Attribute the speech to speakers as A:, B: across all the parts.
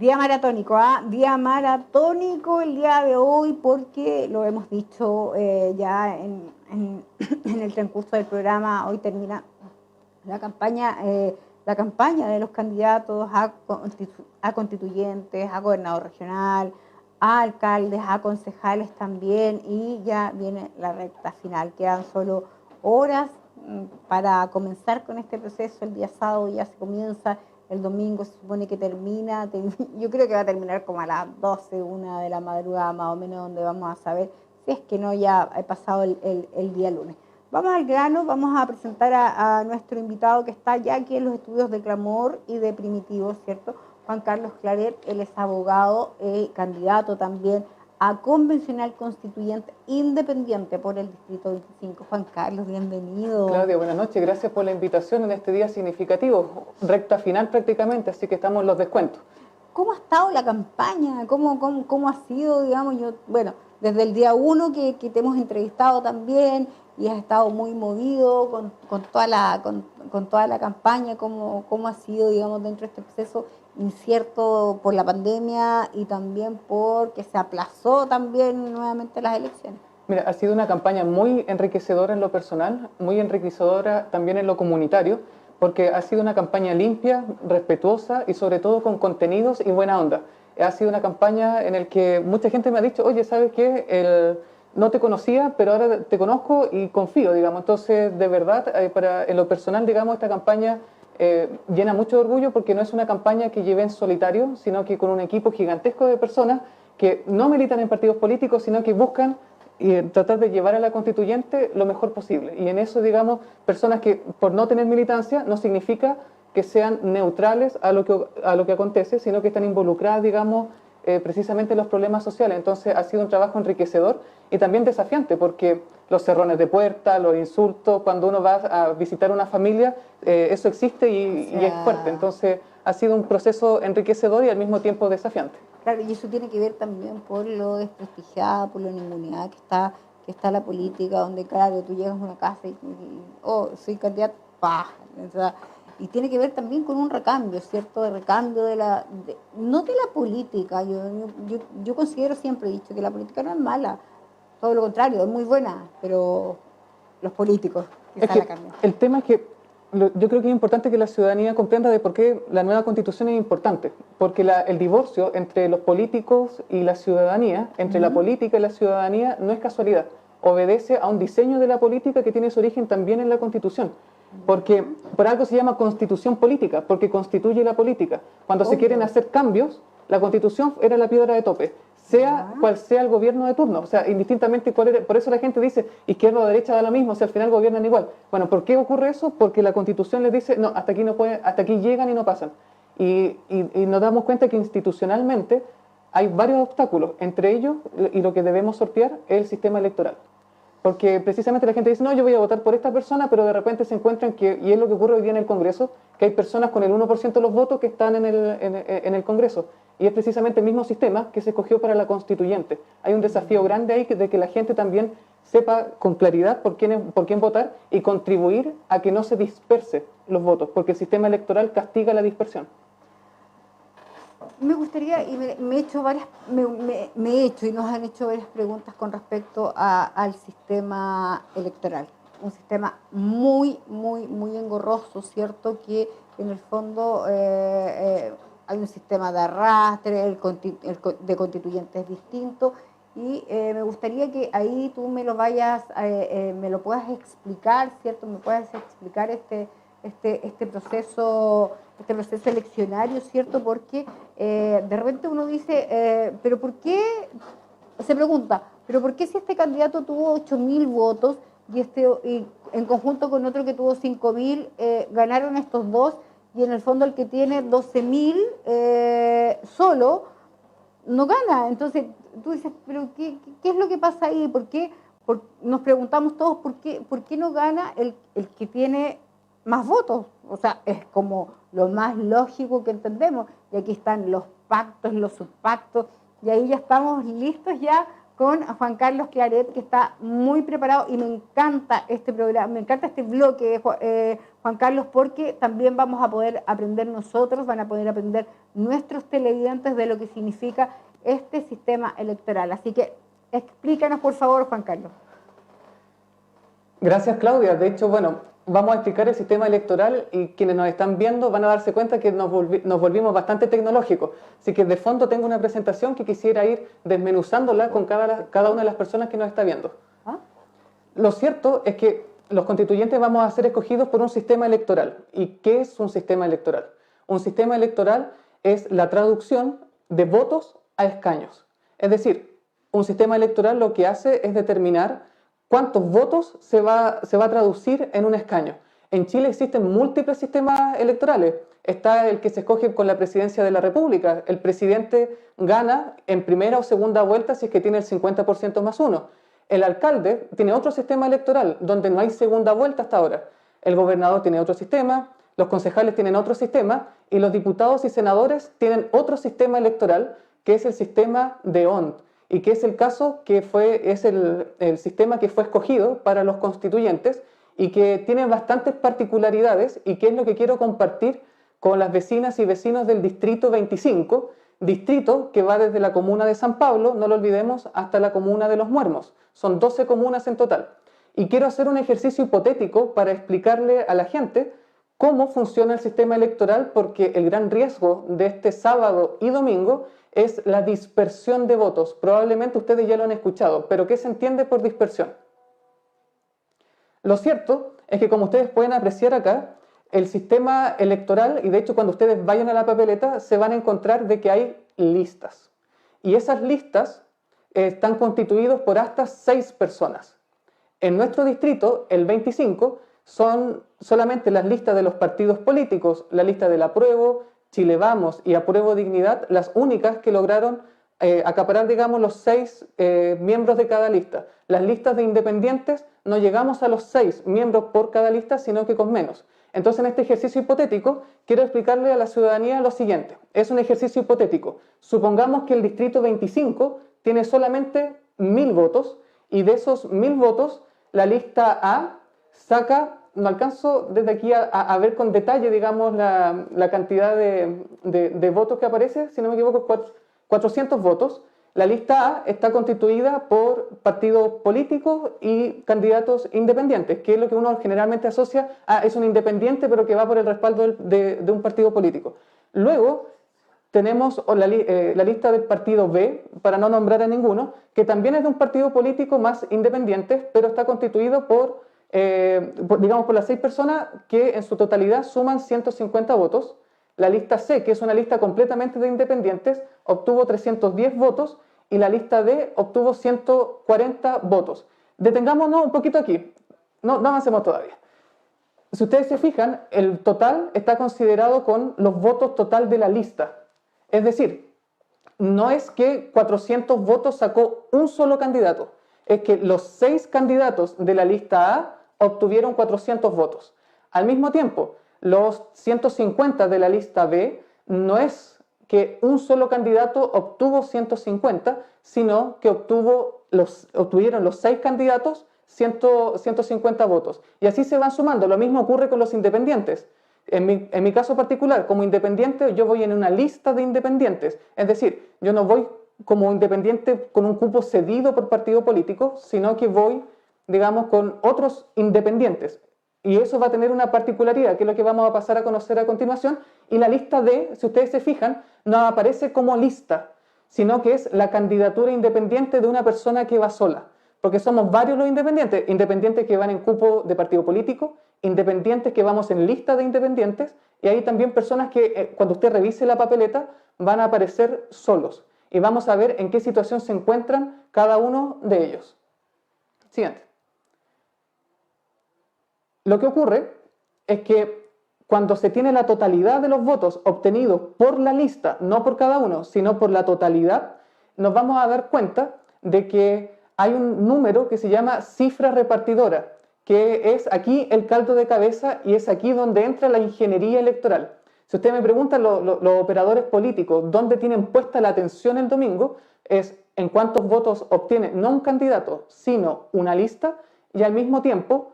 A: Día maratónico, día maratónico el día de hoy porque lo hemos dicho ya en el transcurso del programa. Hoy termina la campaña de los candidatos a constituyentes, a gobernador regional, a alcaldes, a concejales también, y ya viene la recta final. Quedan solo horas para comenzar con este proceso. El día sábado ya se comienza, el domingo se supone que termina. Yo creo que va a terminar como a las 12, 1 de la madrugada más o menos, donde vamos a saber si es que no ya ha pasado el día lunes. Vamos al grano, vamos a presentar a nuestro invitado que está ya aquí en los estudios de Clamor y de Primitivos, ¿cierto? Juan Carlos Claret. Él es abogado y candidato también a convencional constituyente independiente por el Distrito 25. Juan Carlos, bienvenido.
B: Claudia, buenas noches, gracias por la invitación en este día significativo, recta final prácticamente, así que estamos en los descuentos.
A: ¿Cómo ha estado la campaña? ¿Cómo ha sido, digamos, bueno, desde el día 1 que te hemos entrevistado también, y has estado muy movido con toda la campaña? ¿Cómo ha sido, digamos, dentro de este proceso incierto por la pandemia y también porque se aplazó también nuevamente las elecciones?
B: Mira, ha sido una campaña muy enriquecedora en lo personal, muy enriquecedora también en lo comunitario, porque ha sido una campaña limpia, respetuosa y sobre todo con contenidos y buena onda. Ha sido una campaña en la que mucha gente me ha dicho, oye, ¿sabes qué? No te conocía, pero ahora te conozco y confío, digamos. Entonces, de verdad, en lo personal, digamos, esta campaña llena mucho de orgullo porque no es una campaña que lleve en solitario, sino que con un equipo gigantesco de personas que no militan en partidos políticos, sino que buscan tratar de llevar a la constituyente lo mejor posible. Y en eso, digamos, personas que por no tener militancia no significa que sean neutrales a lo que acontece, sino que están involucradas, digamos, precisamente en los problemas sociales. Entonces ha sido un trabajo enriquecedor y también desafiante, porque los cerrones de puerta, los insultos, cuando uno va a visitar una familia, eso existe y es fuerte. Entonces ha sido un proceso enriquecedor y al mismo tiempo desafiante.
A: Claro, y eso tiene que ver también por lo desprestigiada, por la ningunidad que está la política, donde, claro, tú llegas a una casa y oh, soy candidato, ¡pah! O sea, y tiene que ver también con un recambio, ¿cierto? De recambio no de la política. Yo considero, siempre he dicho que la política no es mala, todo lo contrario, es muy buena, pero los políticos quizás la cambian.
B: El tema es que yo creo que es importante que la ciudadanía comprenda de por qué la nueva constitución es importante, porque el divorcio entre los políticos y la ciudadanía, entre la política y la ciudadanía, no es casualidad, obedece a un diseño de la política que tiene su origen también en la constitución, porque por algo se llama constitución política, porque constituye la política. Cuando se quieren hacer cambios, la constitución era la piedra de tope, sea cual sea el gobierno de turno, o sea, indistintamente por eso la gente dice izquierda o derecha da lo mismo, o sea, al final gobiernan igual. Bueno, ¿por qué ocurre eso? Porque la Constitución les dice, no, hasta aquí no pueden, hasta aquí llegan y no pasan. Y nos damos cuenta que institucionalmente hay varios obstáculos, entre ellos, y lo que debemos sortear es el sistema electoral. Porque precisamente la gente dice, no, yo voy a votar por esta persona, pero de repente se encuentran que, y es lo que ocurre hoy día en el Congreso, que hay personas con el 1% de los votos que están en el Congreso. Y es precisamente el mismo sistema que se escogió para la constituyente. Hay un desafío grande ahí de que la gente también sepa con claridad por quién votar y contribuir a que no se disperse los votos, porque el sistema electoral castiga la dispersión.
A: Me gustaría, y me he hecho y nos han hecho varias preguntas con respecto al sistema electoral. Un sistema muy engorroso, ¿cierto? Que en el fondo hay un sistema de arrastre, de constituyentes distinto, y me gustaría que ahí tú me lo puedas explicar, ¿cierto? Me puedas explicar este proceso eleccionario, ¿cierto? Porque de repente uno dice, pero ¿por qué? Se pregunta, pero ¿por qué si este candidato tuvo 8.000 votos y en conjunto con otro que tuvo 5.000, ganaron estos dos, y en el fondo el que tiene 12.000 solo no gana? Entonces tú dices, pero ¿qué es lo que pasa ahí? Nos preguntamos todos por qué no gana el que tiene más votos. O sea, es como lo más lógico que entendemos. Y aquí están los pactos, los subpactos, y ahí ya estamos listos ya con Juan Carlos Claret, que está muy preparado y me encanta este programa, me encanta este bloque, Juan Carlos, porque también vamos a poder aprender nosotros, van a poder aprender nuestros televidentes de lo que significa este sistema electoral. Así que explícanos, por favor, Juan Carlos.
B: Gracias, Claudia. De hecho, bueno, vamos a explicar el sistema electoral y quienes nos están viendo van a darse cuenta que nos volvimos bastante tecnológicos. Así que de fondo tengo una presentación que quisiera ir desmenuzándola con cada una de las personas que nos está viendo.
A: ¿Ah?
B: Lo cierto es que los constituyentes vamos a ser escogidos por un sistema electoral. ¿Y qué es un sistema electoral? Un sistema electoral es la traducción de votos a escaños. Es decir, un sistema electoral lo que hace es determinar cuántos votos se va a traducir en un escaño. En Chile existen múltiples sistemas electorales. Está el que se escoge con la presidencia de la República. El presidente gana en primera o segunda vuelta si es que tiene el 50% más uno. El alcalde tiene otro sistema electoral donde no hay segunda vuelta hasta ahora. El gobernador tiene otro sistema, los concejales tienen otro sistema y los diputados y senadores tienen otro sistema electoral que es el sistema de Hont. Y que es el caso que es el sistema que fue escogido para los constituyentes y que tiene bastantes particularidades y que es lo que quiero compartir con las vecinas y vecinos del Distrito 25, distrito que va desde la comuna de San Pablo, no lo olvidemos, hasta la comuna de Los Muermos. Son 12 comunas en total. Y quiero hacer un ejercicio hipotético para explicarle a la gente cómo funciona el sistema electoral, porque el gran riesgo de este sábado y domingo es la dispersión de votos. Probablemente ustedes ya lo han escuchado, pero ¿qué se entiende por dispersión? Lo cierto es que, como ustedes pueden apreciar acá, el sistema electoral, y de hecho cuando ustedes vayan a la papeleta, se van a encontrar de que hay listas. Y esas listas están constituidas por hasta 6 personas. En nuestro distrito, el 25, son solamente las listas de los partidos políticos, la lista del Apruebo, Chile Vamos y Apruebo Dignidad, las únicas que lograron acaparar, digamos, los 6 miembros de cada lista. Las listas de independientes no llegamos a los 6 miembros por cada lista, sino que con menos. Entonces, en este ejercicio hipotético, quiero explicarle a la ciudadanía lo siguiente. Es un ejercicio hipotético. Supongamos que el distrito 25 tiene solamente 1000 votos y de esos 1000 votos, la lista A saca, no alcanzo desde aquí a ver con detalle, digamos, la cantidad de votos que aparece, si no me equivoco, 400 votos. La lista A está constituida por partidos políticos y candidatos independientes, que es lo que uno generalmente asocia a es un independiente, pero que va por el respaldo de un partido político. Luego tenemos la lista del partido B, para no nombrar a ninguno, que también es de un partido político más independiente, pero está constituido por las 6 personas que en su totalidad suman 150 votos. La lista C, que es una lista completamente de independientes, obtuvo 310 votos y la lista D obtuvo 140 votos. Detengámonos un poquito aquí, no avancemos todavía. Si ustedes se fijan, el total está considerado con los votos total de la lista. Es decir, no es que 400 votos sacó un solo candidato, es que los 6 candidatos de la lista A obtuvieron 400 votos. Al mismo tiempo, los 150 de la lista B no es que un solo candidato obtuvo 150, sino que obtuvieron los 6 candidatos 150 votos. Y así se van sumando. Lo mismo ocurre con los independientes. En mi caso particular, como independiente, yo voy en una lista de independientes. Es decir, yo no voy como independiente con un cupo cedido por partido político, sino que voy, digamos, con otros independientes. Y eso va a tener una particularidad, que es lo que vamos a pasar a conocer a continuación. Y la lista D, si ustedes se fijan, no aparece como lista, sino que es la candidatura independiente de una persona que va sola. Porque somos varios los independientes, independientes que van en cupo de partido político, independientes que vamos en lista de independientes, y hay también personas que cuando usted revise la papeleta van a aparecer solos. Y vamos a ver en qué situación se encuentran cada uno de ellos. Siguiente. Lo que ocurre es que cuando se tiene la totalidad de los votos obtenidos por la lista, no por cada uno, sino por la totalidad, nos vamos a dar cuenta de que hay un número que se llama cifra repartidora, que es aquí el caldo de cabeza y es aquí donde entra la ingeniería electoral. Si usted me pregunta, los operadores políticos, ¿dónde tienen puesta la atención el domingo? Es en cuántos votos obtiene no un candidato, sino una lista, y al mismo tiempo,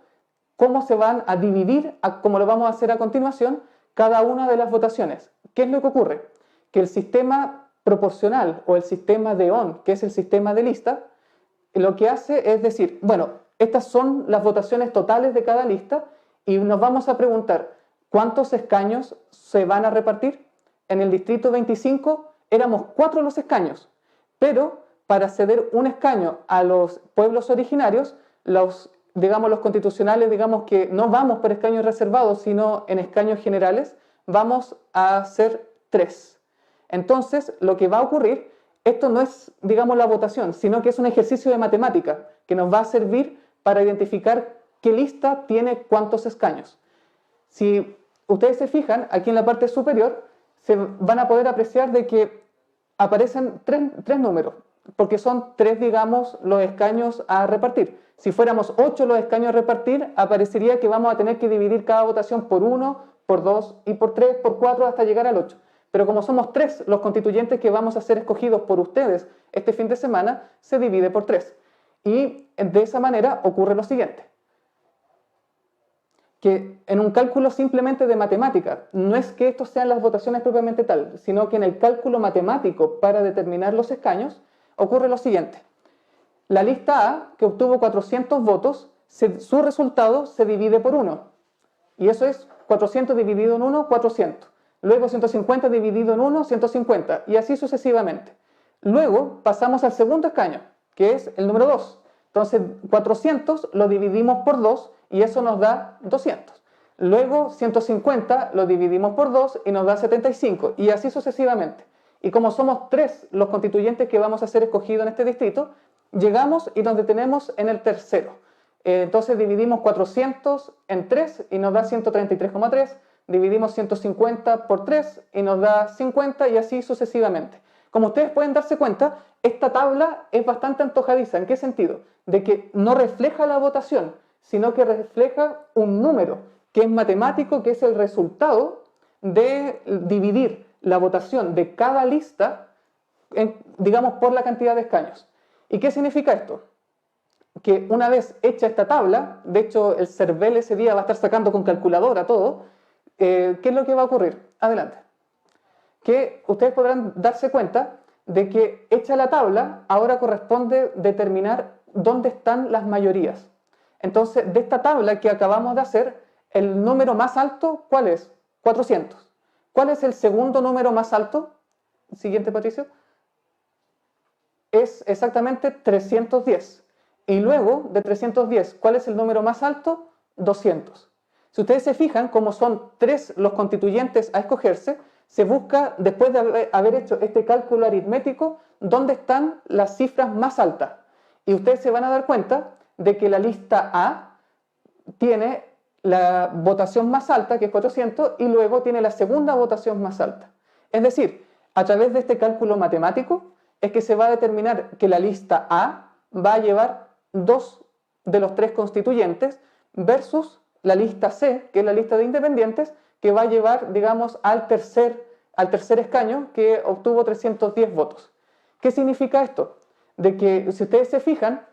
B: cómo se van a dividir, como lo vamos a hacer a continuación, cada una de las votaciones. ¿Qué es lo que ocurre? Que el sistema proporcional o el sistema de ON, que es el sistema de lista, lo que hace es decir, bueno, estas son las votaciones totales de cada lista y nos vamos a preguntar, ¿cuántos escaños se van a repartir? En el distrito 25 éramos 4 los escaños, pero para ceder un escaño a los pueblos originarios, los constitucionales, digamos que no vamos por escaños reservados, sino en escaños generales, vamos a hacer 3. Entonces, lo que va a ocurrir, esto no es, digamos, la votación, sino que es un ejercicio de matemática que nos va a servir para identificar qué lista tiene cuántos escaños. Si ustedes se fijan, aquí en la parte superior, se van a poder apreciar de que aparecen tres números, porque son 3, digamos, los escaños a repartir. Si fuéramos 8 los escaños a repartir, aparecería que vamos a tener que dividir cada votación por 1, por 2 y por 3, por 4 hasta llegar al 8. Pero como somos 3 los constituyentes que vamos a ser escogidos por ustedes este fin de semana, se divide por 3. Y de esa manera ocurre lo siguiente. Que en un cálculo simplemente de matemática, no es que estos sean las votaciones propiamente tal, sino que en el cálculo matemático para determinar los escaños, ocurre lo siguiente. La lista A, que obtuvo 400 votos, su resultado se divide por 1. Y eso es 400 dividido en 1, 400. Luego 150 dividido en 1, 150. Y así sucesivamente. Luego pasamos al segundo escaño, que es el número 2. Entonces 400 lo dividimos por 2 y eso nos da 200. Luego 150 lo dividimos por 2 y nos da 75. Y así sucesivamente. Y como somos 3 los constituyentes que vamos a ser escogidos en este distrito, llegamos y nos detenemos en el tercero. Entonces dividimos 400 en 3 y nos da 133,3. Dividimos 150 por 3 y nos da 50 y así sucesivamente. Como ustedes pueden darse cuenta, esta tabla es bastante antojadiza. ¿En qué sentido? De que no refleja la votación, sino que refleja un número que es matemático, que es el resultado de dividir la votación de cada lista, digamos, por la cantidad de escaños. ¿Y qué significa esto? Que una vez hecha esta tabla, de hecho el CERVEL ese día va a estar sacando con calculadora todo, ¿qué es lo que va a ocurrir? Adelante. Que ustedes podrán darse cuenta de que hecha la tabla, ahora corresponde determinar dónde están las mayorías. Entonces, de esta tabla que acabamos de hacer, el número más alto, ¿cuál es? 400. ¿Cuál es el segundo número más alto? Siguiente, Patricio. Es exactamente 310. Y luego, de 310, ¿cuál es el número más alto? 200. Si ustedes se fijan, como son 3 los constituyentes a escogerse, se busca, después de haber hecho este cálculo aritmético, dónde están las cifras más altas. Y ustedes se van a dar cuenta de que la lista A tiene la votación más alta, que es 400, y luego tiene la segunda votación más alta. Es decir, a través de este cálculo matemático es que se va a determinar que la lista A va a llevar 2 de los 3 constituyentes versus la lista C, que es la lista de independientes, que va a llevar, digamos, al tercer escaño, que obtuvo 310 votos. ¿Qué significa esto? De que, si ustedes se fijan,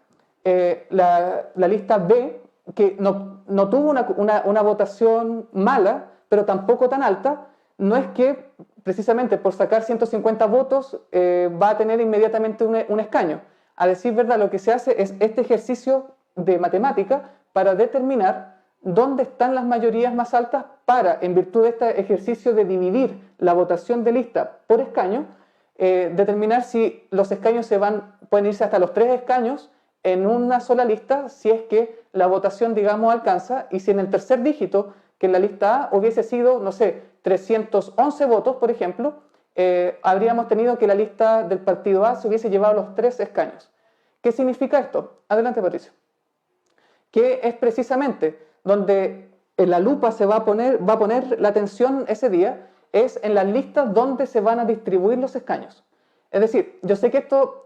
B: la lista B, que no tuvo una votación mala, pero tampoco tan alta, no es que precisamente por sacar 150 votos va a tener inmediatamente un escaño. A decir verdad, lo que se hace es este ejercicio de matemática para determinar dónde están las mayorías más altas para, en virtud de este ejercicio de dividir la votación de lista por escaño, determinar si los escaños pueden irse hasta los 3 escaños en una sola lista, si es que la votación, digamos, alcanza, y si en el tercer dígito, que en la lista A hubiese sido, no sé, 311 votos, por ejemplo, habríamos tenido que la lista del partido A se hubiese llevado los 3 escaños. ¿Qué significa esto? Adelante, Patricio. Que es precisamente donde la lupa va a poner la atención ese día, es en las listas donde se van a distribuir los escaños. Es decir, yo sé que esto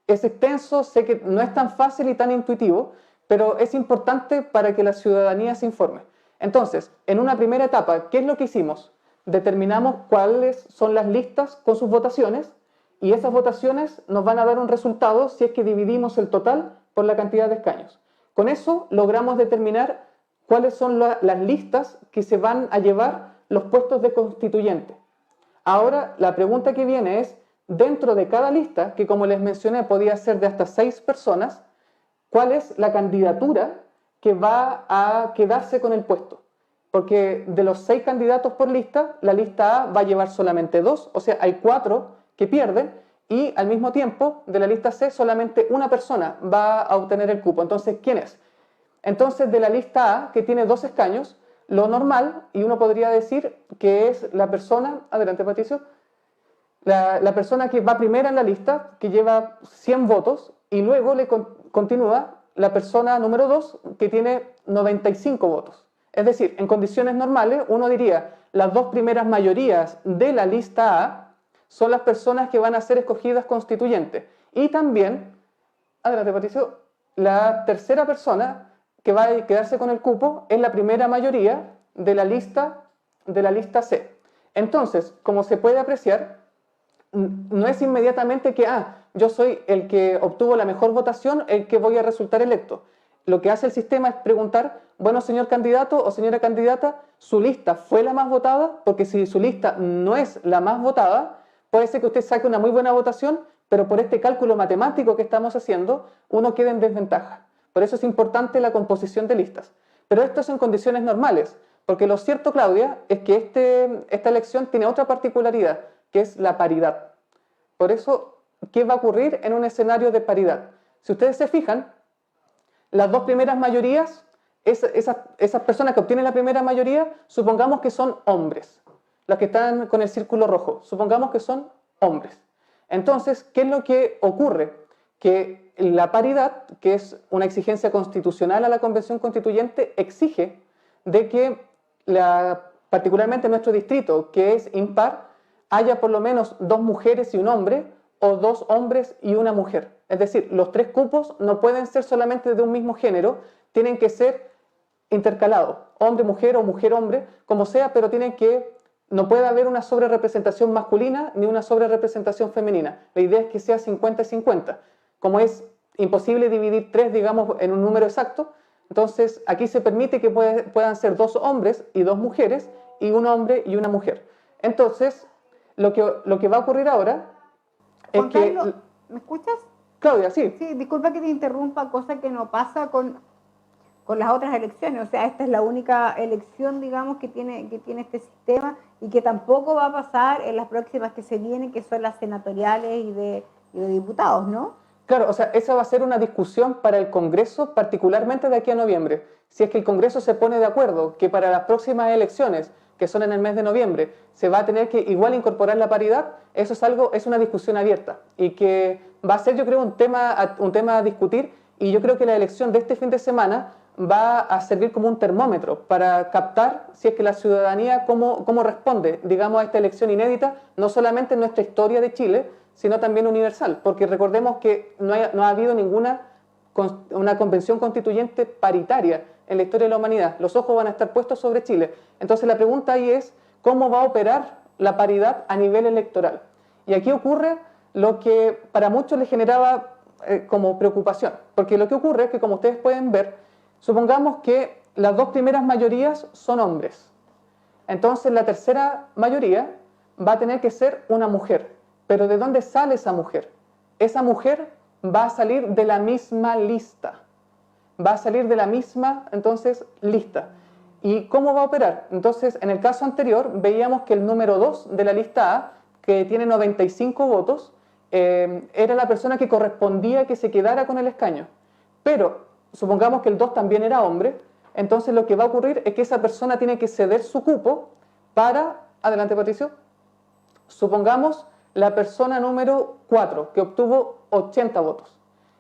B: es extenso, sé que no es tan fácil y tan intuitivo, pero es importante para que la ciudadanía se informe. Entonces, en una primera etapa, ¿qué es lo que hicimos? determinamos cuáles son las listas con sus votaciones y esas votaciones nos van a dar un resultado si es que dividimos el total por la cantidad de escaños. Con eso logramos determinar cuáles son las listas que se van a llevar los puestos de constituyente. Ahora, la pregunta que viene es, dentro de cada lista, que como les mencioné podía ser de hasta 6 personas, ¿cuál es la candidatura que va a quedarse con el puesto? Porque de los 6 candidatos por lista, la lista A va a llevar solamente 2, o sea, hay 4 que pierden, y al mismo tiempo, de la lista C, solamente una persona va a obtener el cupo. Entonces, ¿quién es? Entonces, de la lista A, que tiene 2 escaños, lo normal, y uno podría decir que es la persona, adelante Patricio, la persona que va primera en la lista, que lleva 100 votos, y luego le continúa la persona número 2, que tiene 95 votos. Es decir, en condiciones normales, uno diría, las 2 primeras mayorías de la lista A son las personas que van a ser escogidas constituyentes. Y también, adelante Patricio, la tercera persona que va a quedarse con el cupo es la primera mayoría de la lista C. Entonces, como se puede apreciar, no es inmediatamente que, yo soy el que obtuvo la mejor votación, el que voy a resultar electo. Lo que hace el sistema es preguntar, bueno, señor candidato o señora candidata, ¿su lista fue la más votada? Porque si su lista no es la más votada, puede ser que usted saque una muy buena votación, pero por este cálculo matemático que estamos haciendo, uno queda en desventaja. Por eso es importante la composición de listas. Pero esto es en condiciones normales, porque lo cierto, Claudia, es que esta elección tiene otra particularidad, que es la paridad. Por eso, ¿qué va a ocurrir en un escenario de paridad? Si ustedes se fijan, las 2 primeras mayorías, esas personas que obtienen la primera mayoría, supongamos que son hombres. Las que están con el círculo rojo, supongamos que son hombres. Entonces, ¿qué es lo que ocurre? Que la paridad, que es una exigencia constitucional a la Convención Constituyente, exige de que, particularmente en nuestro distrito, que es impar, haya por lo menos 2 mujeres y un hombre, o 2 hombres y una mujer. Es decir, los 3 cupos no pueden ser solamente de un mismo género, tienen que ser intercalados, hombre-mujer o mujer-hombre, como sea, pero no puede haber una sobrerepresentación masculina ni una sobrerepresentación femenina. La idea es que sea 50 y 50. Como es imposible dividir 3, digamos, en un número exacto, entonces aquí se permite que puedan ser 2 hombres y 2 mujeres, y un hombre y una mujer. Entonces, lo que va a ocurrir ahora es
A: Juan Carlos, ¿me escuchas?
B: Claudia, sí.
A: Sí, disculpa que te interrumpa, cosa que no pasa con las otras elecciones. O sea, esta es la única elección, digamos, que tiene este sistema y que tampoco va a pasar en las próximas que se vienen, que son las senatoriales y de diputados, ¿no?
B: Claro, o sea, esa va a ser una discusión para el Congreso, particularmente de aquí a noviembre. Si es que el Congreso se pone de acuerdo que para las próximas elecciones, que son en el mes de noviembre, se va a tener que igual incorporar la paridad, eso es una discusión abierta y que va a ser, yo creo, un tema a discutir, y yo creo que la elección de este fin de semana va a servir como un termómetro para captar si es que la ciudadanía cómo responde, digamos, a esta elección inédita, no solamente en nuestra historia de Chile, sino también universal, porque recordemos que no ha habido una convención constituyente paritaria en la historia de la humanidad. Los ojos van a estar puestos sobre Chile. Entonces la pregunta ahí es, ¿cómo va a operar la paridad a nivel electoral? Y aquí ocurre lo que para muchos les generaba como preocupación, porque lo que ocurre es que, como ustedes pueden ver, supongamos que las 2 primeras mayorías son hombres. Entonces la tercera mayoría va a tener que ser una mujer. Pero ¿de dónde sale esa mujer? Esa mujer va a salir de la misma lista. Va a salir de la misma, entonces, lista. ¿Y cómo va a operar? Entonces, en el caso anterior, veíamos que el número 2 de la lista A, que tiene 95 votos, era la persona que correspondía que se quedara con el escaño. Pero, supongamos que el 2 también era hombre, entonces lo que va a ocurrir es que esa persona tiene que ceder su cupo para... Adelante, Patricio. Supongamos la persona número 4, que obtuvo 80 votos.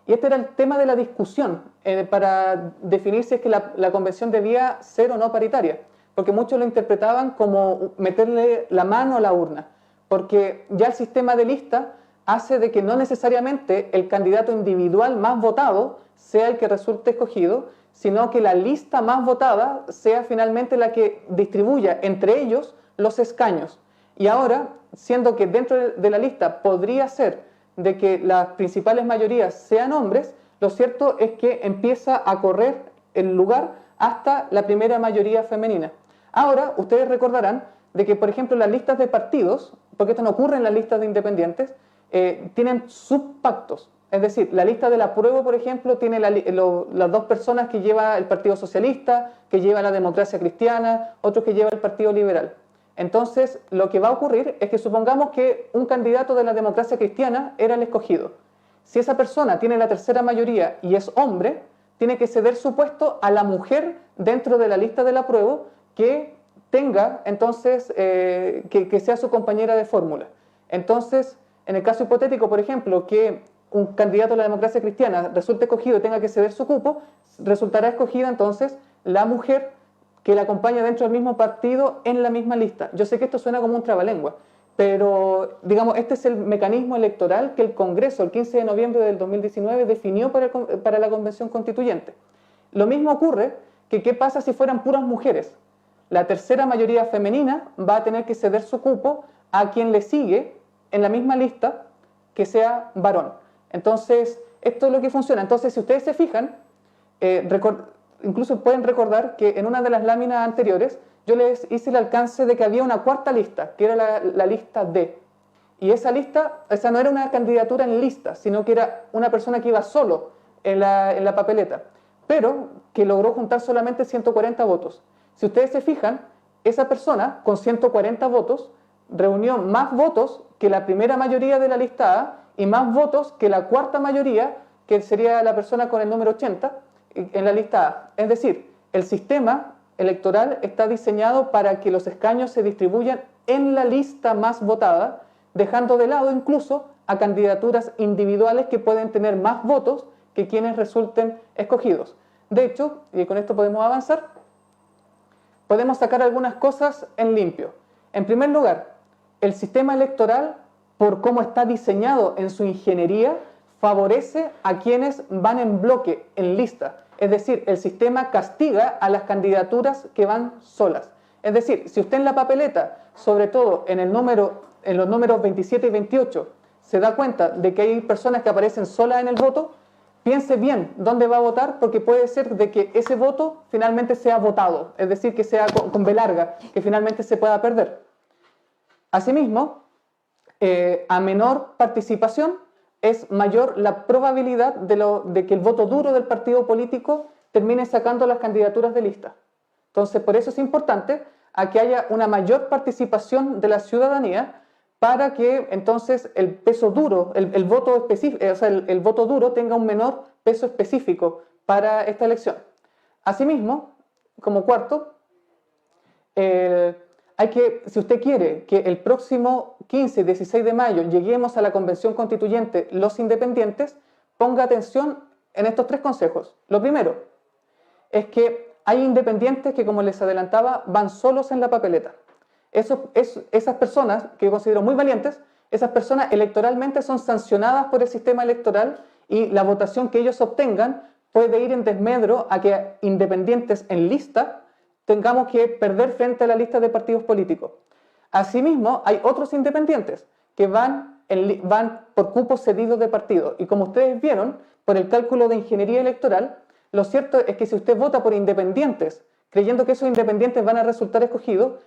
B: Y este era el tema de la discusión para definir si es que la convención debía ser o no paritaria, porque muchos lo interpretaban como meterle la mano a la urna, porque ya el sistema de lista hace de que no necesariamente el candidato individual más votado sea el que resulte escogido, sino que la lista más votada sea finalmente la que distribuya entre ellos los escaños. Y ahora, siendo que dentro de la lista podría ser de que las principales mayorías sean hombres, lo cierto es que empieza a correr el lugar hasta la primera mayoría femenina. Ahora, ustedes recordarán de que, por ejemplo, las listas de partidos, porque esto no ocurre en las listas de independientes, tienen subpactos. Es decir, la lista del apruebo, por ejemplo, tiene las dos personas que lleva el Partido Socialista, que lleva la Democracia Cristiana, otros que lleva el Partido Liberal. Entonces, lo que va a ocurrir es que supongamos que un candidato de la Democracia Cristiana era el escogido. Si esa persona tiene la tercera mayoría y es hombre, tiene que ceder su puesto a la mujer dentro de la lista del apruebo que tenga, entonces, que sea su compañera de fórmula. Entonces, en el caso hipotético, por ejemplo, que un candidato de la Democracia Cristiana resulte escogido y tenga que ceder su cupo, resultará escogida entonces la mujer que la acompaña dentro del mismo partido en la misma lista. Yo sé que esto suena como un trabalengua, pero digamos, este es el mecanismo electoral que el Congreso el 15 de noviembre del 2019 definió para la Convención Constituyente. Lo mismo ocurre que qué pasa si fueran puras mujeres. La tercera mayoría femenina va a tener que ceder su cupo a quien le sigue en la misma lista que sea varón. Entonces, esto es lo que funciona. Entonces, si ustedes se fijan, incluso pueden recordar que en una de las láminas anteriores yo les hice el alcance de que había una cuarta lista, que era la lista D. Y esa lista, esa no era una candidatura en lista, sino que era una persona que iba solo en la papeleta, pero que logró juntar solamente 140 votos. Si ustedes se fijan, esa persona con 140 votos reunió más votos que la primera mayoría de la lista A y más votos que la cuarta mayoría, que sería la persona con el número 80 en la lista A. Es decir, el sistema electoral está diseñado para que los escaños se distribuyan en la lista más votada, dejando de lado incluso a candidaturas individuales que pueden tener más votos que quienes resulten escogidos. De hecho, y con esto podemos avanzar, podemos sacar algunas cosas en limpio. En primer lugar, el sistema electoral, por cómo está diseñado en su ingeniería, favorece a quienes van en bloque, en lista. Es decir, el sistema castiga a las candidaturas que van solas. Es decir, si usted en la papeleta, sobre todo en los números 27 y 28, se da cuenta de que hay personas que aparecen solas en el voto, piense bien dónde va a votar, porque puede ser de que ese voto finalmente sea votado, es decir, que sea con B larga, que finalmente se pueda perder. Asimismo, a menor participación es mayor la probabilidad de que el voto duro del partido político termine sacando las candidaturas de lista. Entonces, por eso es importante a que haya una mayor participación de la ciudadanía para que entonces el peso duro, el voto específico, o sea, el voto duro tenga un menor peso específico para esta elección. Asimismo, como cuarto, si usted quiere que el próximo 15 y 16 de mayo lleguemos a la Convención Constituyente los independientes, ponga atención en estos tres consejos. Lo primero es que hay independientes que, como les adelantaba, van solos en la papeleta. Esas personas, que yo considero muy valientes, esas personas electoralmente son sancionadas por el sistema electoral y la votación que ellos obtengan puede ir en desmedro a que independientes en lista tengamos que perder frente a la lista de partidos políticos. Asimismo, hay otros independientes que van por cupos cedidos de partido. Y como ustedes vieron, por el cálculo de ingeniería electoral, lo cierto es que si usted vota por independientes, creyendo que esos independientes van a resultar escogidos,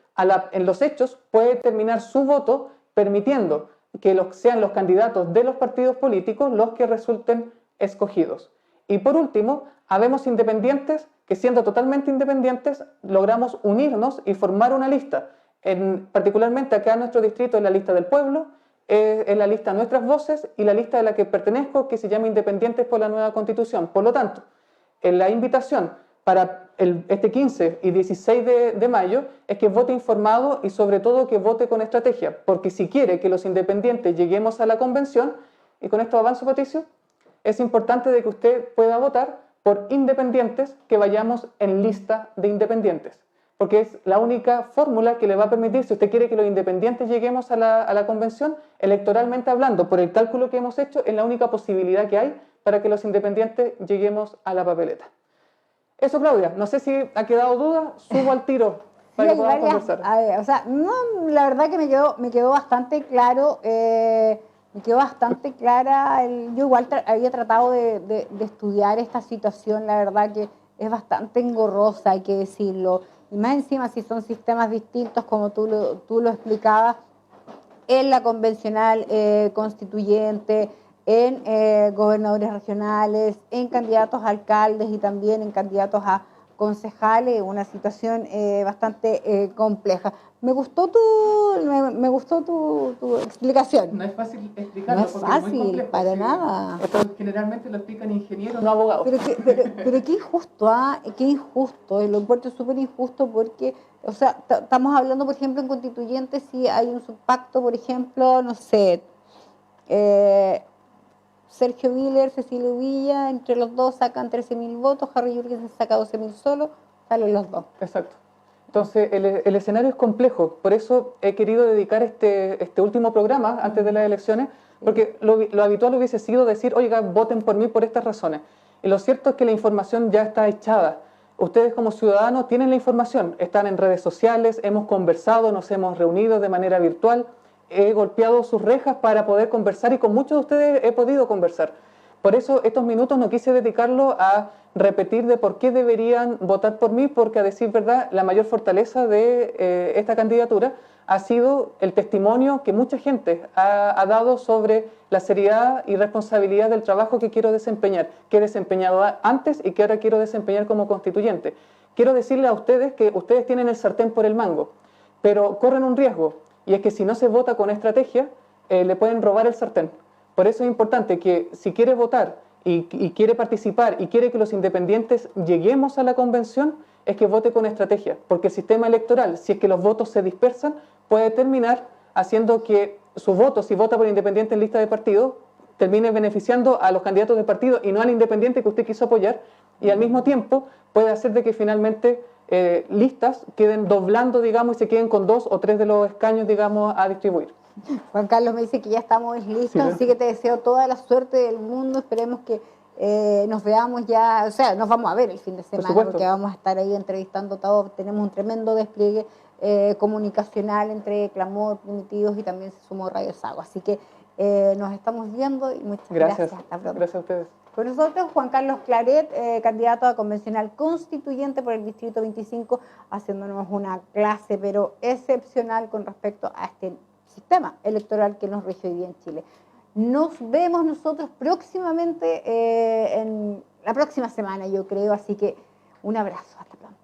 B: en los hechos puede terminar su voto permitiendo que sean los candidatos de los partidos políticos los que resulten escogidos. Y por último, habemos independientes que, siendo totalmente independientes, logramos unirnos y formar una lista. Particularmente acá en nuestro distrito es la lista del pueblo, es la lista Nuestras Voces y la lista de la que pertenezco, que se llama Independientes por la Nueva Constitución. Por lo tanto, la invitación para este 15 y 16 de mayo es que vote informado y sobre todo que vote con estrategia, porque si quiere que los independientes lleguemos a la convención, y con esto avanzo, Patricio, es importante de que usted pueda votar por independientes que vayamos en lista de independientes, porque es la única fórmula que le va a permitir, si usted quiere que los independientes lleguemos a la convención, electoralmente hablando, por el cálculo que hemos hecho, es la única posibilidad que hay para que los independientes lleguemos a la papeleta. Eso, Claudia, no sé si ha quedado duda, subo al tiro para
A: hay
B: que podamos
A: varias,
B: conversar.
A: o sea, no, la verdad que me quedó bastante claro, me quedó bastante clara. Yo igual había tratado de estudiar esta situación, la verdad que es bastante engorrosa, hay que decirlo. Y más encima, si son sistemas distintos, como tú lo explicabas, en la convencional constituyente, en gobernadores regionales, en candidatos a alcaldes y también en candidatos a concejales, una situación bastante compleja. Me gustó tu explicación.
B: No es fácil
A: No
B: explicarlo
A: es
B: porque es muy
A: fácil,
B: complejo.
A: para
B: Sí.
A: nada.
B: Esto generalmente lo explican ingenieros, no abogados.
A: Pero qué injusto, ¿ah? Qué injusto, lo encuentro súper injusto porque, o sea, estamos hablando, por ejemplo, en constituyentes, si hay un subpacto, por ejemplo, no sé, Sergio Miller, Cecilio Villa, entre los dos sacan 13.000 votos, Harry Jurgensen saca 12.000 solo, salen los dos.
B: Exacto. Entonces, el escenario es complejo. Por eso he querido dedicar este último programa antes de las elecciones, porque lo habitual hubiese sido decir, oiga, voten por mí por estas razones. Y lo cierto es que la información ya está echada. Ustedes como ciudadanos tienen la información, están en redes sociales, hemos conversado, nos hemos reunido de manera virtual, he golpeado sus rejas para poder conversar y con muchos de ustedes he podido conversar. Por eso estos minutos no quise dedicarlo a repetir de por qué deberían votar por mí, porque a decir verdad, la mayor fortaleza de esta candidatura ha sido el testimonio que mucha gente ha dado sobre la seriedad y responsabilidad del trabajo que quiero desempeñar, que he desempeñado antes y que ahora quiero desempeñar como constituyente. Quiero decirle a ustedes que ustedes tienen el sartén por el mango, pero corren un riesgo, y es que si no se vota con estrategia, le pueden robar el sartén. Por eso es importante que si quiere votar y quiere participar y quiere que los independientes lleguemos a la convención, es que vote con estrategia, porque el sistema electoral, si es que los votos se dispersan, puede terminar haciendo que su voto, si vota por independiente en lista de partido, termine beneficiando a los candidatos de partido y no al independiente que usted quiso apoyar, y al mismo tiempo puede hacer de que finalmente listas queden doblando, digamos, y se queden con 2 o 3 de los escaños, digamos, a distribuir.
A: Juan Carlos me dice que ya estamos listos,
B: Sí, ¿no?
A: así que te deseo toda la suerte del mundo. Esperemos que nos veamos ya, o sea, nos vamos a ver el fin de semana, porque vamos a estar ahí entrevistando a todos. Tenemos un tremendo despliegue comunicacional entre Clamor, Primitivos y también se sumó Radio Sago. Así que nos estamos viendo y muchas gracias. Hasta pronto.
B: Gracias a ustedes.
A: Con nosotros Juan Carlos Claret, candidato a convencional constituyente por el Distrito 25, haciéndonos una clase pero excepcional con respecto a este sistema electoral que nos rige hoy día en Chile. Nos vemos nosotros próximamente, en la próxima semana, yo creo, así que un abrazo, hasta pronto.